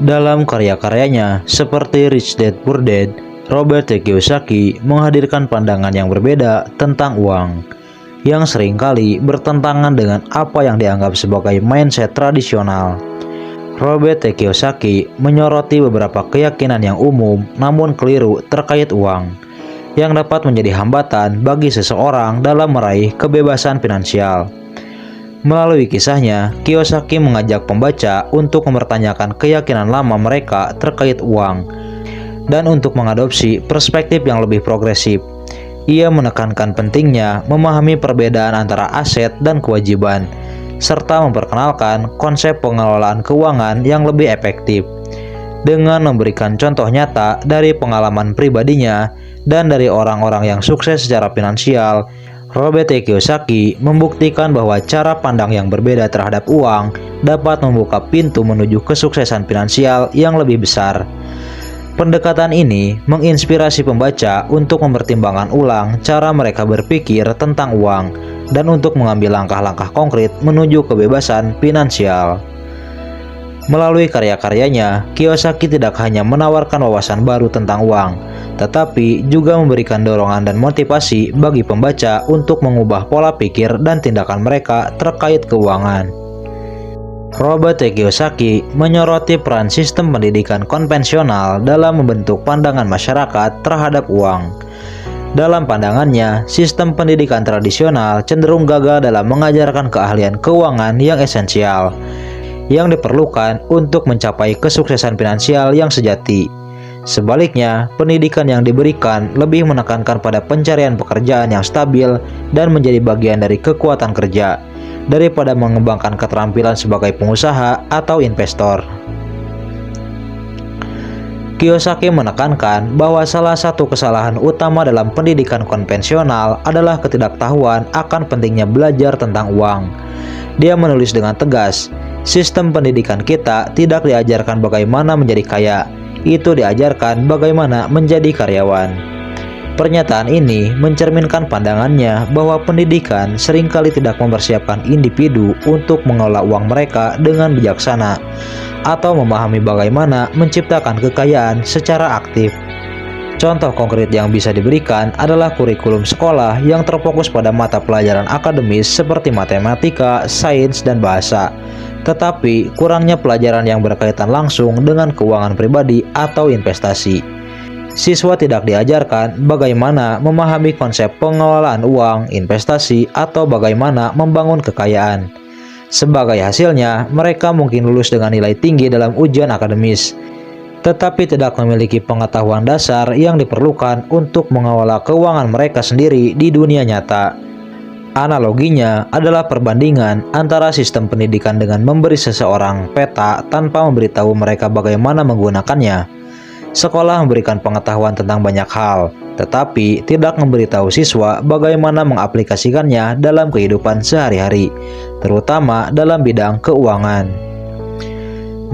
Dalam karya-karyanya seperti Rich Dad Poor Dad, Robert T. Kiyosaki menghadirkan pandangan yang berbeda tentang uang, yang seringkali bertentangan dengan apa yang dianggap sebagai mindset tradisional. Robert T. Kiyosaki menyoroti beberapa keyakinan yang umum namun keliru terkait uang, yang dapat menjadi hambatan bagi seseorang dalam meraih kebebasan finansial. Melalui kisahnya, Kiyosaki mengajak pembaca untuk mempertanyakan keyakinan lama mereka terkait uang dan untuk mengadopsi perspektif yang lebih progresif. Ia menekankan pentingnya memahami perbedaan antara aset dan kewajiban, serta memperkenalkan konsep pengelolaan keuangan yang lebih efektif. Dengan memberikan contoh nyata dari pengalaman pribadinya dan dari orang-orang yang sukses secara finansial, Robert T. Kiyosaki membuktikan bahwa cara pandang yang berbeda terhadap uang dapat membuka pintu menuju kesuksesan finansial yang lebih besar. Pendekatan ini menginspirasi pembaca untuk mempertimbangkan ulang cara mereka berpikir tentang uang dan untuk mengambil langkah-langkah konkret menuju kebebasan finansial. Melalui karya-karyanya, Kiyosaki tidak hanya menawarkan wawasan baru tentang uang, tetapi juga memberikan dorongan dan motivasi bagi pembaca untuk mengubah pola pikir dan tindakan mereka terkait keuangan. Robert T. Kiyosaki menyoroti peran sistem pendidikan konvensional dalam membentuk pandangan masyarakat terhadap uang. Dalam pandangannya, sistem pendidikan tradisional cenderung gagal dalam mengajarkan keahlian keuangan yang esensial, yang diperlukan untuk mencapai kesuksesan finansial yang sejati. Sebaliknya, pendidikan yang diberikan lebih menekankan pada pencarian pekerjaan yang stabil dan menjadi bagian dari kekuatan kerja, daripada mengembangkan keterampilan sebagai pengusaha atau investor. Kiyosaki menekankan bahwa salah satu kesalahan utama dalam pendidikan konvensional adalah ketidaktahuan akan pentingnya belajar tentang uang. Dia menulis dengan tegas, sistem pendidikan kita tidak diajarkan bagaimana menjadi kaya, itu diajarkan bagaimana menjadi karyawan. Pernyataan ini mencerminkan pandangannya bahwa pendidikan seringkali tidak mempersiapkan individu untuk mengelola uang mereka dengan bijaksana atau memahami bagaimana menciptakan kekayaan secara aktif. Contoh konkret yang bisa diberikan adalah kurikulum sekolah yang terfokus pada mata pelajaran akademis seperti matematika, sains, dan bahasa, tetapi kurangnya pelajaran yang berkaitan langsung dengan keuangan pribadi atau investasi. Siswa tidak diajarkan bagaimana memahami konsep pengelolaan uang, investasi, atau bagaimana membangun kekayaan. Sebagai hasilnya, mereka mungkin lulus dengan nilai tinggi dalam ujian akademis, tetapi tidak memiliki pengetahuan dasar yang diperlukan untuk mengelola keuangan mereka sendiri di dunia nyata. Analoginya adalah perbandingan antara sistem pendidikan dengan memberi seseorang peta tanpa memberitahu mereka bagaimana menggunakannya. Sekolah memberikan pengetahuan tentang banyak hal, tetapi tidak memberitahu siswa bagaimana mengaplikasikannya dalam kehidupan sehari-hari, terutama dalam bidang keuangan.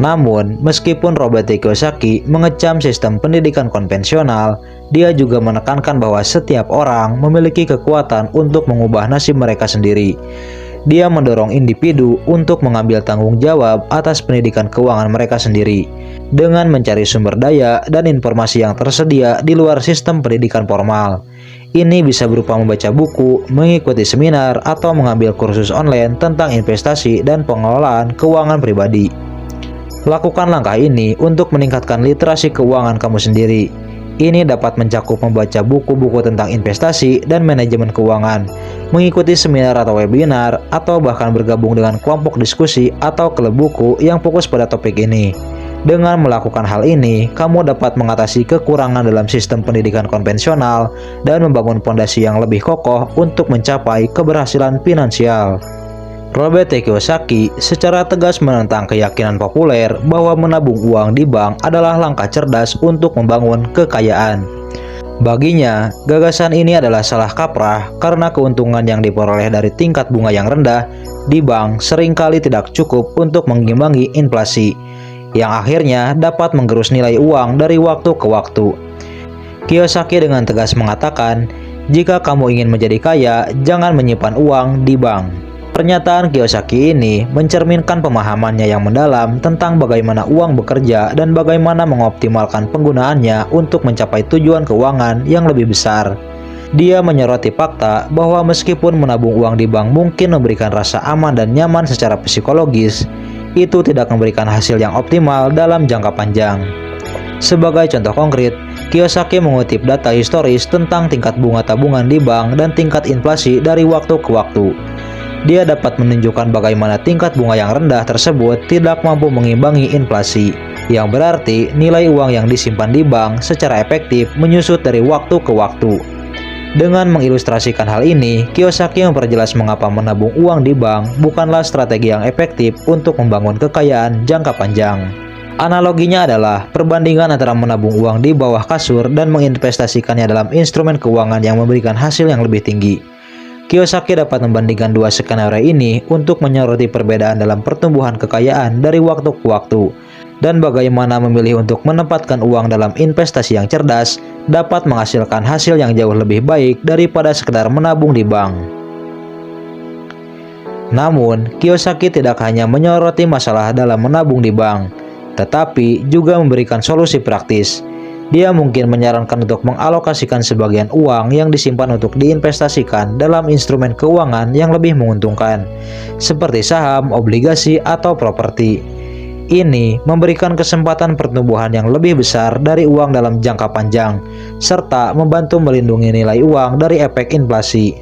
Namun, meskipun Robert T. Kiyosaki mengecam sistem pendidikan konvensional, dia juga menekankan bahwa setiap orang memiliki kekuatan untuk mengubah nasib mereka sendiri. Dia mendorong individu untuk mengambil tanggung jawab atas pendidikan keuangan mereka sendiri, dengan mencari sumber daya dan informasi yang tersedia di luar sistem pendidikan formal. Ini bisa berupa membaca buku, mengikuti seminar, atau mengambil kursus online tentang investasi dan pengelolaan keuangan pribadi. Lakukan langkah ini untuk meningkatkan literasi keuangan kamu sendiri. Ini dapat mencakup membaca buku-buku tentang investasi dan manajemen keuangan, mengikuti seminar atau webinar, atau bahkan bergabung dengan kelompok diskusi atau klub buku yang fokus pada topik ini. Dengan melakukan hal ini, kamu dapat mengatasi kekurangan dalam sistem pendidikan konvensional dan membangun fondasi yang lebih kokoh untuk mencapai keberhasilan finansial. Robert T. Kiyosaki secara tegas menentang keyakinan populer bahwa menabung uang di bank adalah langkah cerdas untuk membangun kekayaan. Baginya, gagasan ini adalah salah kaprah karena keuntungan yang diperoleh dari tingkat bunga yang rendah di bank seringkali tidak cukup untuk mengimbangi inflasi, yang akhirnya dapat menggerus nilai uang dari waktu ke waktu. Kiyosaki dengan tegas mengatakan, jika kamu ingin menjadi kaya, jangan menyimpan uang di bank. Pernyataan Kiyosaki ini mencerminkan pemahamannya yang mendalam tentang bagaimana uang bekerja dan bagaimana mengoptimalkan penggunaannya untuk mencapai tujuan keuangan yang lebih besar. Dia menyoroti fakta bahwa meskipun menabung uang di bank mungkin memberikan rasa aman dan nyaman secara psikologis, itu tidak memberikan hasil yang optimal dalam jangka panjang. Sebagai contoh konkret, Kiyosaki mengutip data historis tentang tingkat bunga tabungan di bank dan tingkat inflasi dari waktu ke waktu. Dia dapat menunjukkan bagaimana tingkat bunga yang rendah tersebut tidak mampu mengimbangi inflasi, yang berarti nilai uang yang disimpan di bank secara efektif menyusut dari waktu ke waktu. Dengan mengilustrasikan hal ini, Kiyosaki memperjelas mengapa menabung uang di bank bukanlah strategi yang efektif untuk membangun kekayaan jangka panjang. Analoginya adalah perbandingan antara menabung uang di bawah kasur dan menginvestasikannya dalam instrumen keuangan yang memberikan hasil yang lebih tinggi. Kiyosaki dapat membandingkan dua skenario ini untuk menyoroti perbedaan dalam pertumbuhan kekayaan dari waktu ke waktu, dan bagaimana memilih untuk menempatkan uang dalam investasi yang cerdas dapat menghasilkan hasil yang jauh lebih baik daripada sekedar menabung di bank. Namun, Kiyosaki tidak hanya menyoroti masalah dalam menabung di bank, tetapi juga memberikan solusi praktis. Dia mungkin menyarankan untuk mengalokasikan sebagian uang yang disimpan untuk diinvestasikan dalam instrumen keuangan yang lebih menguntungkan, seperti saham, obligasi, atau properti. Ini memberikan kesempatan pertumbuhan yang lebih besar dari uang dalam jangka panjang, serta membantu melindungi nilai uang dari efek inflasi.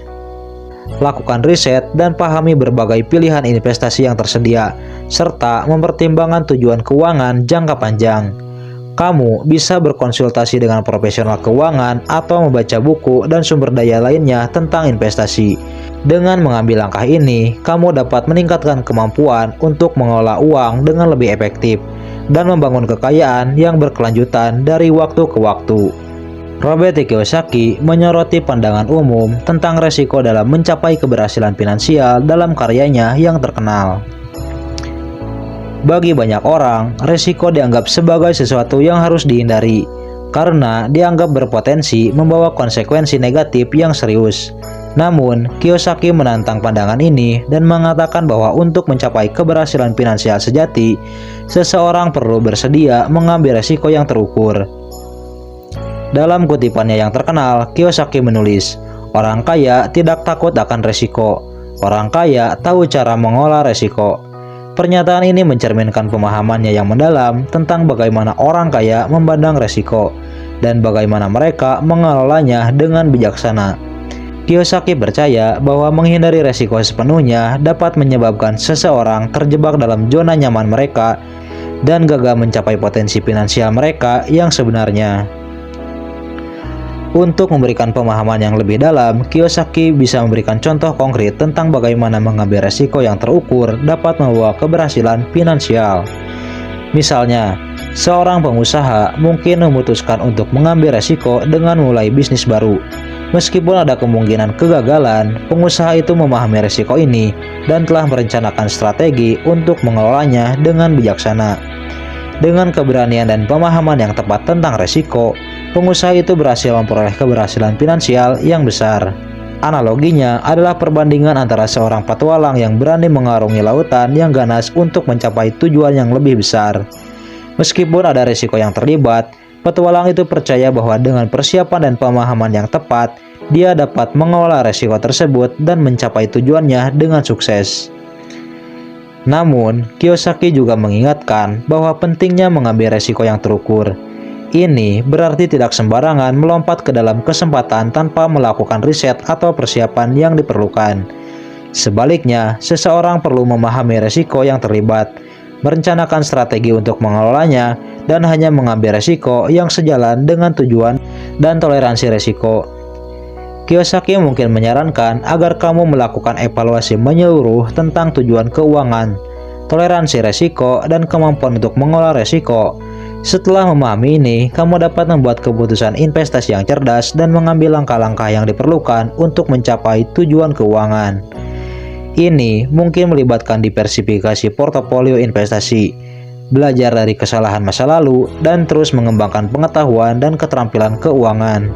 Lakukan riset dan pahami berbagai pilihan investasi yang tersedia, serta mempertimbangkan tujuan keuangan jangka panjang. Kamu bisa berkonsultasi dengan profesional keuangan atau membaca buku dan sumber daya lainnya tentang investasi. Dengan mengambil langkah ini, kamu dapat meningkatkan kemampuan untuk mengelola uang dengan lebih efektif dan membangun kekayaan yang berkelanjutan dari waktu ke waktu. Robert Kiyosaki menyoroti pandangan umum tentang resiko dalam mencapai keberhasilan finansial dalam karyanya yang terkenal. Bagi banyak orang, resiko dianggap sebagai sesuatu yang harus dihindari karena dianggap berpotensi membawa konsekuensi negatif yang serius. Namun, Kiyosaki menantang pandangan ini dan mengatakan bahwa untuk mencapai keberhasilan finansial sejati, seseorang perlu bersedia mengambil resiko yang terukur. Dalam kutipannya yang terkenal, Kiyosaki menulis, "Orang kaya tidak takut akan resiko. Orang kaya tahu cara mengolah resiko." Pernyataan ini mencerminkan pemahamannya yang mendalam tentang bagaimana orang kaya memandang resiko dan bagaimana mereka mengelolanya dengan bijaksana. Kiyosaki percaya bahwa menghindari resiko sepenuhnya dapat menyebabkan seseorang terjebak dalam zona nyaman mereka dan gagal mencapai potensi finansial mereka yang sebenarnya. Untuk memberikan pemahaman yang lebih dalam, Kiyosaki bisa memberikan contoh konkret tentang bagaimana mengambil resiko yang terukur dapat membawa keberhasilan finansial. Misalnya, seorang pengusaha mungkin memutuskan untuk mengambil resiko dengan mulai bisnis baru. Meskipun ada kemungkinan kegagalan, pengusaha itu memahami resiko ini dan telah merencanakan strategi untuk mengelolanya dengan bijaksana. Dengan keberanian dan pemahaman yang tepat tentang resiko, pengusaha itu berhasil memperoleh keberhasilan finansial yang besar. Analoginya adalah perbandingan antara seorang petualang yang berani mengarungi lautan yang ganas untuk mencapai tujuan yang lebih besar. Meskipun ada risiko yang terlibat, petualang itu percaya bahwa dengan persiapan dan pemahaman yang tepat, dia dapat mengelola risiko tersebut dan mencapai tujuannya dengan sukses. Namun, Kiyosaki juga mengingatkan bahwa pentingnya mengambil risiko yang terukur. Ini berarti tidak sembarangan melompat ke dalam kesempatan tanpa melakukan riset atau persiapan yang diperlukan. Sebaliknya, seseorang perlu memahami risiko yang terlibat, merencanakan strategi untuk mengelolanya, dan hanya mengambil risiko yang sejalan dengan tujuan dan toleransi risiko. Kiyosaki mungkin menyarankan agar kamu melakukan evaluasi menyeluruh tentang tujuan keuangan, toleransi risiko, dan kemampuan untuk mengolah risiko. Setelah memahami ini, kamu dapat membuat keputusan investasi yang cerdas dan mengambil langkah-langkah yang diperlukan untuk mencapai tujuan keuangan. Ini mungkin melibatkan diversifikasi portofolio investasi, belajar dari kesalahan masa lalu, dan terus mengembangkan pengetahuan dan keterampilan keuangan.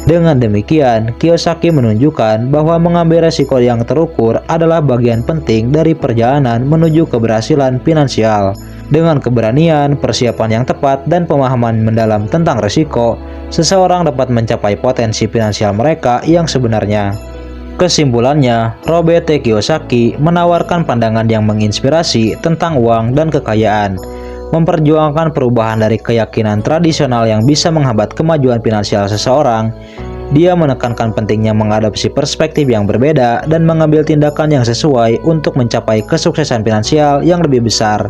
Dengan demikian, Kiyosaki menunjukkan bahwa mengambil resiko yang terukur adalah bagian penting dari perjalanan menuju keberhasilan finansial. Dengan keberanian, persiapan yang tepat, dan pemahaman mendalam tentang resiko, seseorang dapat mencapai potensi finansial mereka yang sebenarnya. Kesimpulannya, Robert T. Kiyosaki menawarkan pandangan yang menginspirasi tentang uang dan kekayaan, memperjuangkan perubahan dari keyakinan tradisional yang bisa menghambat kemajuan finansial seseorang. Dia menekankan pentingnya mengadopsi perspektif yang berbeda dan mengambil tindakan yang sesuai untuk mencapai kesuksesan finansial yang lebih besar.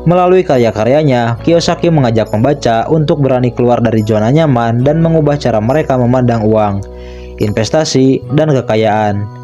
Melalui karya-karyanya, Kiyosaki mengajak pembaca untuk berani keluar dari zona nyaman dan mengubah cara mereka memandang uang, investasi, dan kekayaan.